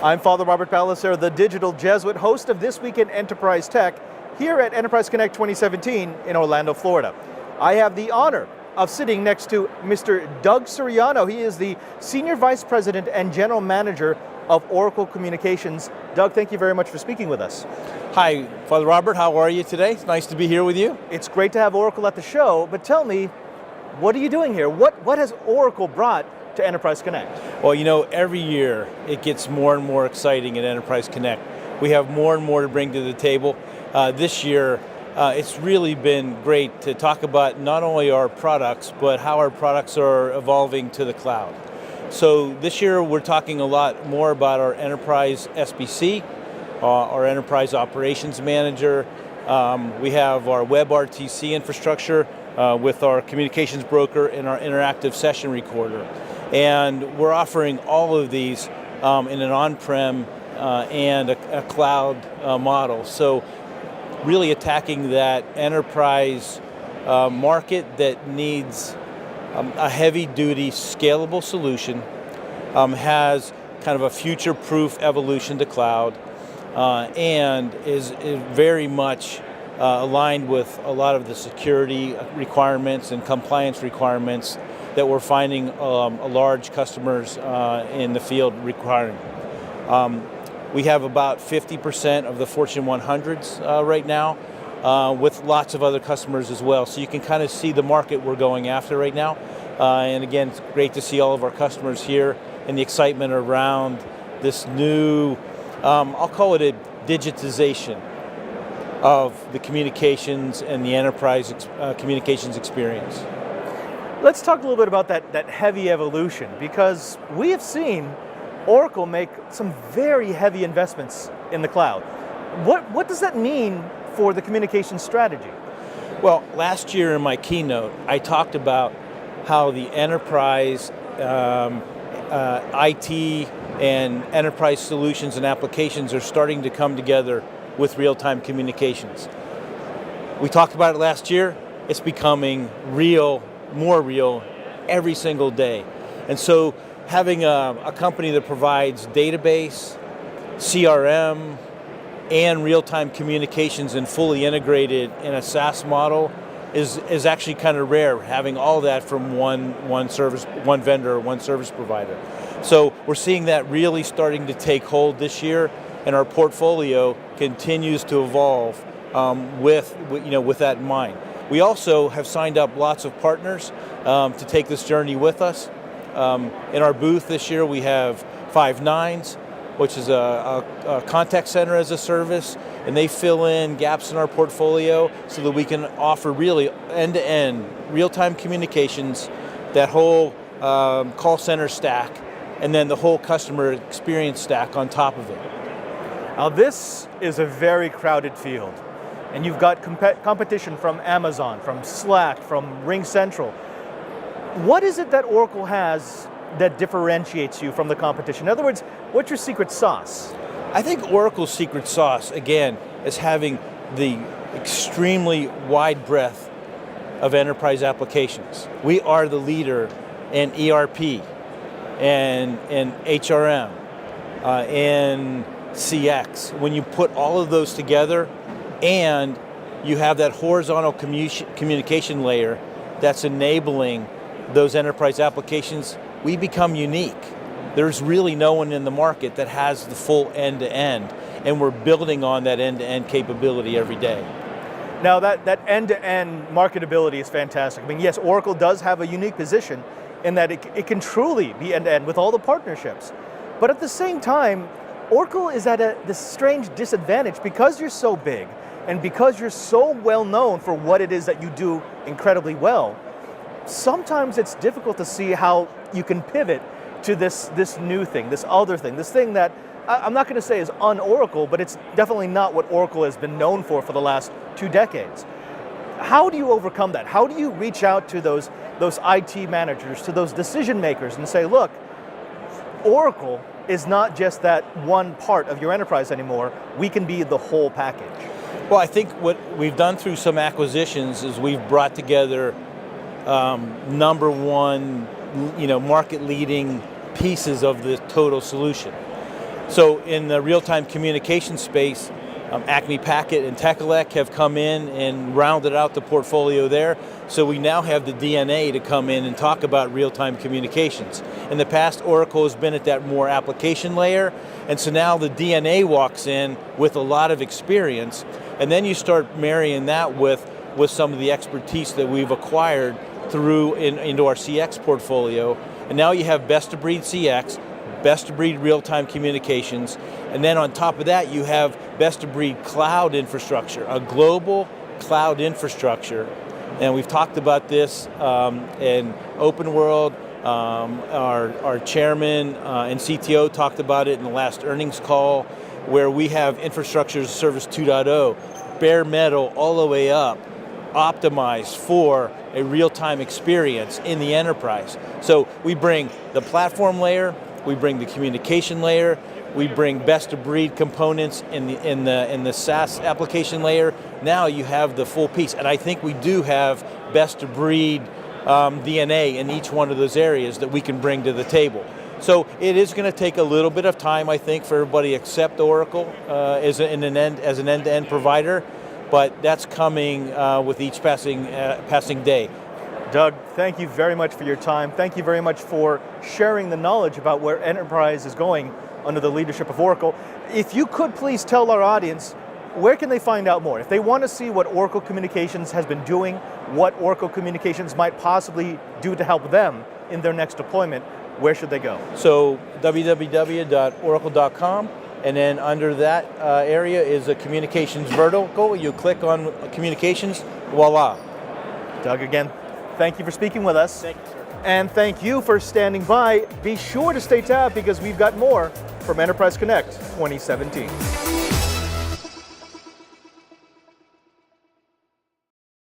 I'm Father Robert Palliser, the digital Jesuit, host of This Week in Enterprise Tech, here at Enterprise Connect 2017 in Orlando, Florida. I have the honor of sitting next to Mr. Doug Suriano. He is the Senior Vice President and General Manager of Oracle Communications. Doug, thank you very much for speaking with us. Hi, Father Robert, how are you today? It's nice to be here with you. It's great to have Oracle at the show, but tell me, what are you doing here? What has Oracle brought to Enterprise Connect? Well, you know, every year it gets more and more exciting at Enterprise Connect. We have more and more to bring to the table. This year, it's really been great to talk about not only our products, but how our products are evolving to the cloud. So this year we're talking a lot more about our Enterprise SBC, our Enterprise Operations Manager. We have our WebRTC infrastructure with our communications broker and our interactive session recorder. And we're offering all of these in an on-prem and a cloud model. So really attacking that enterprise market that needs a heavy-duty, scalable solution, has kind of a future-proof evolution to cloud, and is very much aligned with a lot of the security requirements and compliance requirements that we're finding large customers in the field requiring. We have about 50% of the Fortune 100s right now, with lots of other customers as well. So you can kind of see the market we're going after right now. And again, it's great to see all of our customers here and the excitement around this new, I'll call it a digitization of the communications and the enterprise communications experience. Let's talk a little bit about that heavy evolution, because we have seen Oracle make some very heavy investments in the cloud. What does that mean for the communication strategy? Well, last year in my keynote, I talked about how the enterprise IT and enterprise solutions and applications are starting to come together with real-time communications. We talked about it last year. It's becoming real, more real every single day. And so having a company that provides database, CRM, and real-time communications and fully integrated in a SaaS model is actually kind of rare, having all that from one service, one vendor, one service provider. So we're seeing that really starting to take hold this year, and our portfolio continues to evolve with that in mind. We also have signed up lots of partners to take this journey with us. In our booth this year, we have Five9, which is a contact center as a service, and they fill in gaps in our portfolio so that we can offer really end-to-end real-time communications, that whole call center stack, and then the whole customer experience stack on top of it. Now this is a very crowded field, and you've got competition from Amazon, from Slack, from RingCentral. What is it that Oracle has that differentiates you from the competition? In other words, what's your secret sauce? I think Oracle's secret sauce, again, is having the extremely wide breadth of enterprise applications. We are the leader in ERP and HRM and CX. When you put all of those together and you have that horizontal communication layer that's enabling those enterprise applications, we become unique. There's really no one in the market that has the full end-to-end, and we're building on that end-to-end capability every day. Now that end-to-end marketability is fantastic. I mean, yes, Oracle does have a unique position in that it can truly be end-to-end with all the partnerships. But at the same time, Oracle is at this strange disadvantage because you're so big and because you're so well known for what it is that you do incredibly well. Sometimes it's difficult to see how you can pivot to this new thing, this other thing, this thing that I'm not going to say is un-Oracle, but it's definitely not what Oracle has been known for the last 2 decades. How do you overcome that? How do you reach out to those IT managers, to those decision makers and say, look, Oracle is not just that one part of your enterprise anymore, we can be the whole package? Well, I think what we've done through some acquisitions is we've brought together number one, market leading pieces of the total solution. So in the real-time communication space, Acme Packet and Tekelec have come in and rounded out the portfolio there. So we now have the DNA to come in and talk about real-time communications. In the past, Oracle has been at that more application layer, and so now the DNA walks in with a lot of experience, and then you start marrying that with some of the expertise that we've acquired into our CX portfolio, and now you have best-of-breed CX, best-of-breed real-time communications, and then on top of that you have best-of-breed cloud infrastructure, a global cloud infrastructure. And we've talked about this in Open World. Our chairman and CTO talked about it in the last earnings call, where we have infrastructure as a service 2.0, bare metal all the way up, optimized for a real-time experience in the enterprise. So we bring the platform layer, we bring the communication layer, we bring best-of-breed components in the SaaS application layer. Now you have the full piece, and I think we do have best-of-breed DNA in each one of those areas that we can bring to the table. So it is going to take a little bit of time, I think, for everybody to accept Oracle as an end-to-end provider, but that's coming with each passing day. Doug, thank you very much for your time. Thank you very much for sharing the knowledge about where enterprise is going under the leadership of Oracle. If you could please tell our audience, where can they find out more? If they want to see what Oracle Communications has been doing, what Oracle Communications might possibly do to help them in their next deployment, where should they go? So www.oracle.com, and then under that area is a communications vertical. You click on communications, voila. Doug, again, thank you for speaking with us. Thank you, sir. And thank you for standing by. Be sure to stay tapped because we've got more from Enterprise Connect 2017.